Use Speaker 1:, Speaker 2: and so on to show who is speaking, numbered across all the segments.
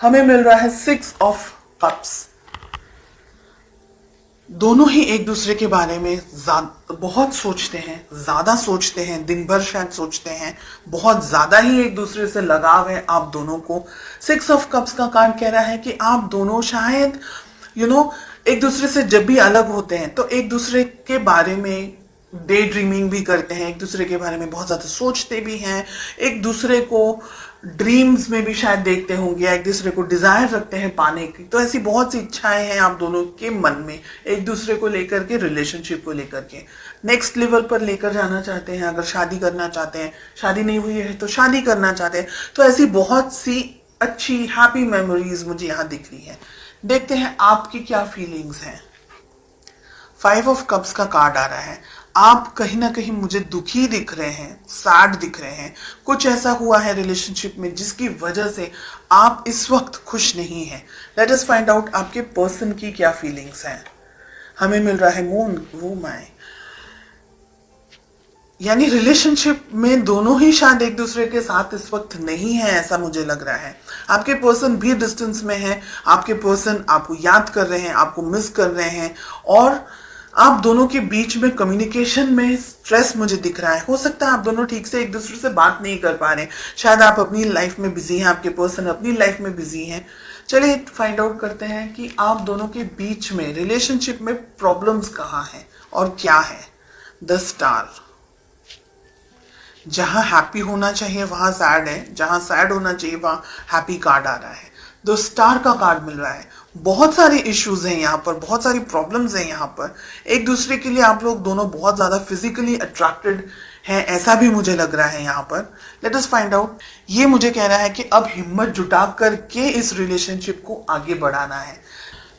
Speaker 1: हमें मिल रहा है 6 ऑफ कप्स। दोनों ही एक दूसरे के बारे में बहुत सोचते हैं, ज्यादा सोचते हैं, दिन भर शायद सोचते हैं, बहुत ज्यादा ही एक दूसरे से लगाव है आप दोनों को। 6 ऑफ कप्स का कार्ड कह रहा है कि आप दोनों शायद एक दूसरे से जब भी अलग होते हैं तो एक दूसरे के बारे में डे ड्रीमिंग भी करते हैं, एक दूसरे के बारे में बहुत ज्यादा सोचते भी हैं, एक दूसरे को ड्रीम्स में भी शायद देखते होंगे, एक दूसरे को डिजायर रखते हैं पाने की। तो ऐसी बहुत सी इच्छाएं हैं आप दोनों के मन में एक दूसरे को लेकर के, रिलेशनशिप को लेकर के नेक्स्ट लेवल पर लेकर जाना चाहते हैं। अगर शादी करना चाहते हैं, शादी नहीं हुई है तो शादी करना चाहते हैं, तो ऐसी बहुत सी अच्छी हैप्पी मेमोरीज मुझे यहाँ दिख रही है। देखते हैं आपकी क्या फीलिंग्स हैं। 5 ऑफ कप्स का कार्ड आ रहा है। आप कहीं ना कहीं मुझे दुखी दिख रहे हैं, सैड दिख रहे हैं। कुछ ऐसा हुआ है रिलेशनशिप में जिसकी वजह से आप इस वक्त खुश नहीं हैं। लेट अस फाइंड आउट आपके पर्सन की क्या फीलिंग्स हैं। हमें मिल रहा है मून, वो माय, यानी रिलेशनशिप में दोनों ही शायद एक दूसरे के साथ इस वक्त नहीं है, ऐसा मुझे लग रहा है। आपके पर्सन भी डिस्टेंस में है, आपके पर्सन आपको याद कर रहे हैं, आपको मिस कर रहे हैं, और आप दोनों के बीच में कम्युनिकेशन में स्ट्रेस मुझे दिख रहा है। हो सकता है आप दोनों ठीक से एक दूसरे से बात नहीं कर पा रहे, शायद आप अपनी लाइफ में बिजी हैं, आपके पर्सन अपनी लाइफ में बिजी हैं। चलिए फाइंड आउट करते हैं कि आप दोनों के बीच में रिलेशनशिप में प्रॉब्लम्स कहाँ हैं और क्या है। द स्टार, जहां हैप्पी होना चाहिए वहां सैड है, जहां सैड होना चाहिए वहां हैप्पी कार्ड आ रहा है। द स्टार का कार्ड मिल रहा है। बहुत सारे इश्यूज हैं यहाँ पर, बहुत सारी प्रॉब्लम्स हैं यहाँ पर। एक दूसरे के लिए आप लोग दोनों बहुत ज्यादा फिजिकली अट्रैक्टेड हैं, ऐसा भी मुझे लग रहा है यहाँ पर। Let us find out. ये मुझे कह रहा है कि अब हिम्मत जुटा करके इस रिलेशनशिप को आगे बढ़ाना है।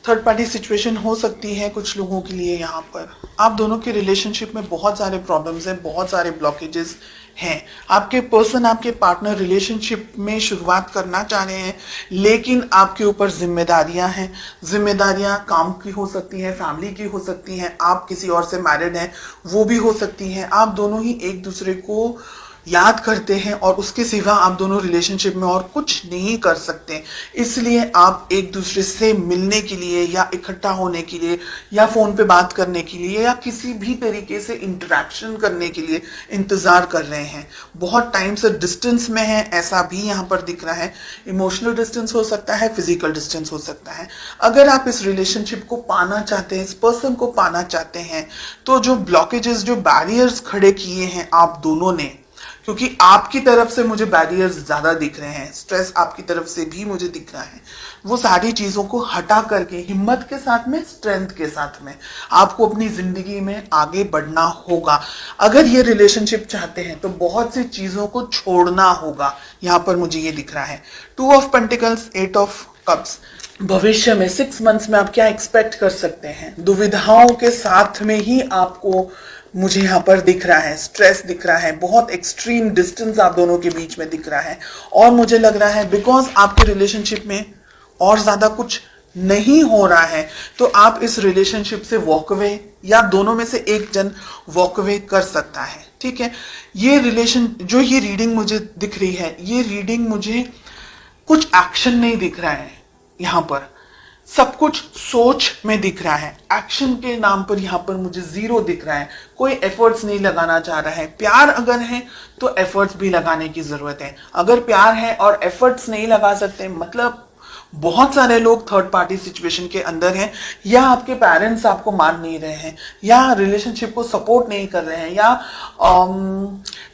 Speaker 1: थर्ड पार्टी सिचुएशन हो सकती है कुछ लोगों के लिए। यहाँ पर आप दोनों के रिलेशनशिप में बहुत सारे प्रॉब्लम्स हैं, बहुत सारे ब्लॉकेजेस हैं। आपके पर्सन, आपके पार्टनर रिलेशनशिप में शुरुआत करना चाह रहे हैं, लेकिन आपके ऊपर जिम्मेदारियां हैं। जिम्मेदारियां काम की हो सकती हैं, फैमिली की हो सकती हैं, आप किसी और से मैरिड हैं वो भी हो सकती हैं। आप दोनों ही एक दूसरे को याद करते हैं और उसके सिवा आप दोनों रिलेशनशिप में और कुछ नहीं कर सकते। इसलिए आप एक दूसरे से मिलने के लिए या इकट्ठा होने के लिए या फोन पे बात करने के लिए या किसी भी तरीके से इंटरेक्शन करने के लिए इंतजार कर रहे हैं। बहुत टाइम से डिस्टेंस में है, ऐसा भी यहाँ पर दिख रहा है। इमोशनल डिस्टेंस हो सकता है, फिजिकल डिस्टेंस हो सकता है। अगर आप इस रिलेशनशिप को पाना चाहते हैं, इस पर्सन को पाना चाहते हैं, तो जो ब्लॉकेजेस, जो बैरियर्स खड़े किए हैं आप दोनों ने, क्योंकि आपकी तरफ से मुझे बैरियर्स ज्यादा दिख रहे हैं, स्ट्रेस आपकी तरफ से भी मुझे दिख रहा है, वो सारी चीजों को हटा करके हिम्मत के साथ में, स्ट्रेंथ के साथ में आपको अपनी जिंदगी में आगे बढ़ना होगा। अगर ये रिलेशनशिप चाहते हैं तो बहुत सी चीजों को छोड़ना होगा। यहाँ पर मुझे ये दिख रहा है 2 ऑफ पेंटिकल्स, 8 ऑफ कप्स। भविष्य में 6 मंथ्स में आप क्या एक्सपेक्ट कर सकते हैं। दुविधाओं के साथ में ही आपको मुझे यहाँ पर दिख रहा है, स्ट्रेस दिख रहा है, बहुत एक्सट्रीम डिस्टेंस आप दोनों के बीच में दिख रहा है। और मुझे लग रहा है बिकॉज आपके रिलेशनशिप में और ज्यादा कुछ नहीं हो रहा है, तो आप इस रिलेशनशिप से वॉक अवे, या दोनों में से एक जन वॉक अवे कर सकता है। ठीक है, ये रिलेशन, जो ये रीडिंग मुझे दिख रही है, ये रीडिंग मुझे कुछ एक्शन नहीं दिख रहा है। यहाँ पर सब कुछ सोच में दिख रहा है, एक्शन के नाम पर यहाँ पर मुझे 0 दिख रहा है। कोई एफर्ट्स नहीं लगाना चाह रहा है। प्यार अगर है तो एफर्ट्स भी लगाने की जरूरत है। अगर प्यार है और एफर्ट्स नहीं लगा सकते, मतलब बहुत सारे लोग थर्ड पार्टी सिचुएशन के अंदर हैं, या आपके पेरेंट्स आपको मान नहीं रहे हैं, या रिलेशनशिप को सपोर्ट नहीं कर रहे हैं, या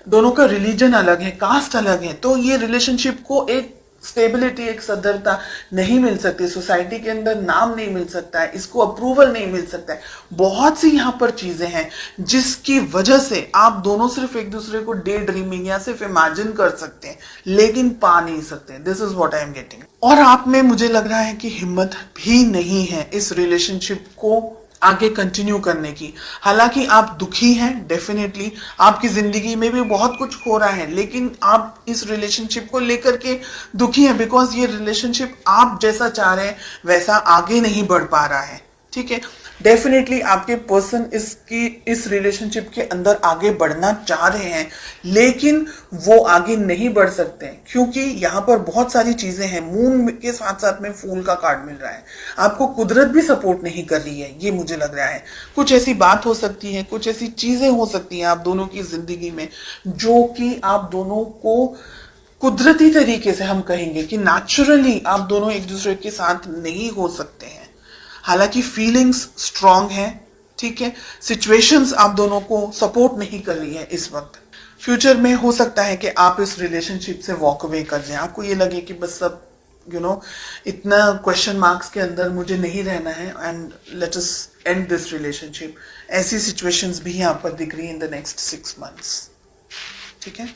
Speaker 1: दोनों का रिलीजन अलग है, कास्ट अलग है, तो ये रिलेशनशिप को एक स्टेबिलिटी, एक सदरता नहीं मिल सकती, सोसाइटी के अंदर नाम नहीं मिल सकता है, इसको अप्रूवल नहीं मिल सकता है। बहुत सी यहाँ पर चीजें हैं जिसकी वजह से आप दोनों सिर्फ एक दूसरे को डे ड्रीमिंग या सिर्फ इमेजिन कर सकते हैं, लेकिन पा नहीं सकते। This is what I am getting. और आप में मुझे लग रहा है कि हिम्मत भी नहीं है इस रिलेशनशिप को आगे कंटिन्यू करने की। हालांकि आप दुखी हैं, डेफिनेटली आपकी जिंदगी में भी बहुत कुछ हो रहा है, लेकिन आप इस रिलेशनशिप को लेकर के दुखी हैं बिकॉज ये रिलेशनशिप आप जैसा चाह रहे हैं वैसा आगे नहीं बढ़ पा रहा है। ठीक है, डेफिनेटली आपके पर्सन इस रिलेशनशिप के अंदर आगे बढ़ना चाह रहे हैं, लेकिन वो आगे नहीं बढ़ सकते क्योंकि यहाँ पर बहुत सारी चीजें हैं। मून के साथ साथ में फूल का कार्ड मिल रहा है। आपको कुदरत भी सपोर्ट नहीं कर रही है, ये मुझे लग रहा है। कुछ ऐसी बात हो सकती है, कुछ ऐसी चीजें हो सकती हैं आप दोनों की जिंदगी में जो कि आप दोनों को कुदरती तरीके से, हम कहेंगे कि नेचुरली आप दोनों एक दूसरे के साथ नहीं हो सकते हैं। हालांकि फीलिंग्स स्ट्रांग है, ठीक है, सिचुएशंस आप दोनों को सपोर्ट नहीं कर रही है इस वक्त। फ्यूचर में हो सकता है कि आप इस रिलेशनशिप से वॉक अवे कर जाएं, आपको ये लगे कि बस सब इतना क्वेश्चन मार्क्स के अंदर मुझे नहीं रहना है and let us and this relationship. ऐसी सिचुएशंस भी यहाँ पर दिख रही है इन द नेक्स्ट 6 months, ठीक है।